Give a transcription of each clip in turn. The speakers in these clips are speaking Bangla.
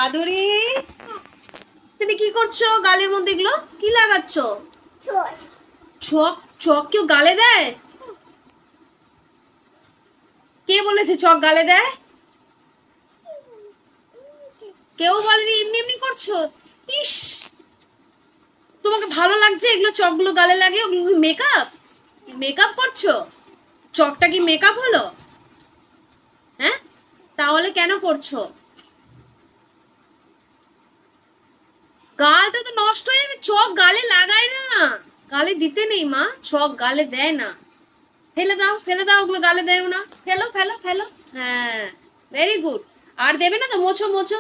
আদরে, তুমি কি করছো? গালের মধ্যে এগুলো কি লাগাচ্ছ? চক। চক কেউ গালে দেয়? কে বলেছে চক গালে দেয়? কেউ বলেনি, এমনি এমনি করছো। ইস, তোমাকে ভালো লাগছে এগুলো চকগুলো গালে লাগে? ওগুলো মেকআপ? মেকআপ করছো? চকটা কি মেকআপ হলো? হ্যাঁ, তাহলে কেন করছো? গালটা তো নষ্ট হয়ে যাবে। চক গালে লাগায় না, গালে দিতে নেই মা, চক গালে দেয় না। ফেলে দাও, ফেলে দাও, ওগুলো গালে দেয় না। ফেলো ফেলো ফেলো। হ্যাঁ, ভেরি গুড। আর দেবে না তো? মোছো মোছো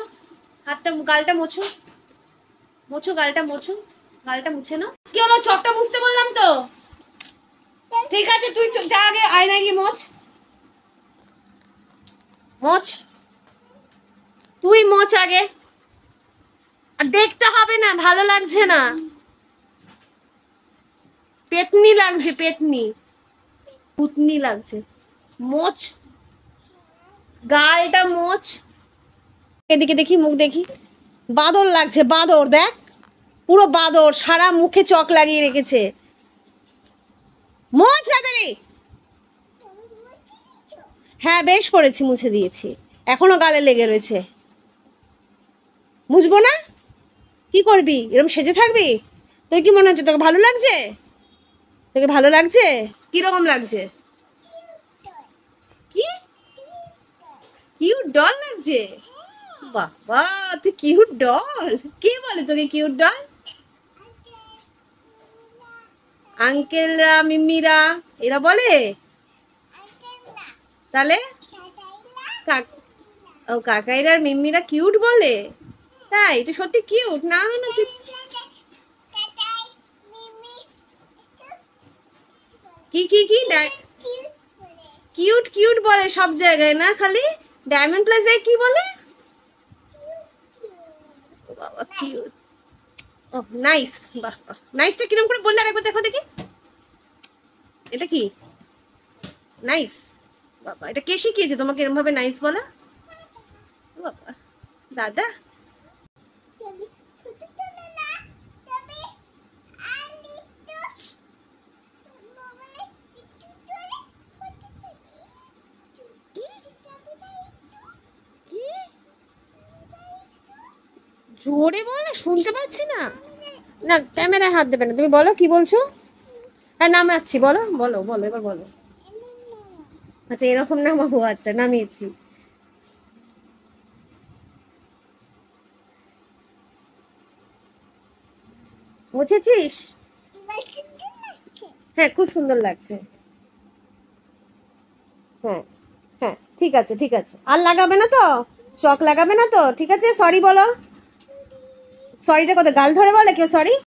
হাতটা, গালটা মোছো। মোছো গালটা, মোছো গালটা, মুছে নাও। কি হলো? চকটা মুছতে বললাম তো। ঠিক আছে, তুই যা আগে আয়নায় গিয়ে মোছ। মোছ, তুই মোছ আগে। আর দেখতে হবে না, ভালো লাগছে না। পেতনি লাগছে, পেতনি, পুতনি লাগছে। মোছ, গালটা মোছ। এদিকে দেখি, মুখ দেখি। বাদর লাগছে, বাদর দেখ, পুরো বাদর, সারা মুখে চক লাগিয়ে রেখেছে। মোছ তাড়াতাড়ি। হ্যাঁ, বেশ করেছি, মুছে দিয়েছি। এখনো গালে লেগে রয়েছে। মুছবো না? কি করবি? এরকম সেজে থাকবি? তোর কি মনে হচ্ছে তোকে ভালো লাগছে? তোকে ভালো লাগছে? কিরকম লাগছে? কি কিউট ডল লাগছে? বাবা, তুই কিউট ডল? কে বলে তোকে কিউট ডল? আঙ্কেলরা, মিম্মিরা, এরা বলে? তাহলে ও, কাকাইরা আর মিম্মিরা কিউট বলে? তাই? তুই সত্যি কিউট? না না, তুই কি কি কি কিউট কিউট বলে সব জায়গায়, না খালি ডায়মন্ড প্লাজায় কি বলে? ও বাবা, কিউট। ও নাইস। বাহ বাহ, নাইসটা কিরকম করে বললে আরেকবার দেখো দেখি। এটা কি নাইস? বাবা, এটা কে শিখিয়েছে তোমাকে এরকম ভাবে নাইস বলা? বাবা, দাদা। জোরে বলো, শুনতে পাচ্ছি না। না, ক্যামেরায় হাত দেবে না। তুমি বলো, কি বলছো? হ্যাঁ, নামাচ্ছি, বলো বলো বলো, এবার বলো। আচ্ছা, এরকম নামাবো? আচ্ছা, নামিয়েছি। বুঝেছিস? হ্যাঁ, খুব সুন্দর লাগছে। হ্যাঁ হ্যাঁ, ঠিক আছে ঠিক আছে। আর লাগাবে না তো? চক লাগাবে না তো? ঠিক আছে, সরি বলো। সরিটা কত? গাল ধরে বলে কেউ সরি?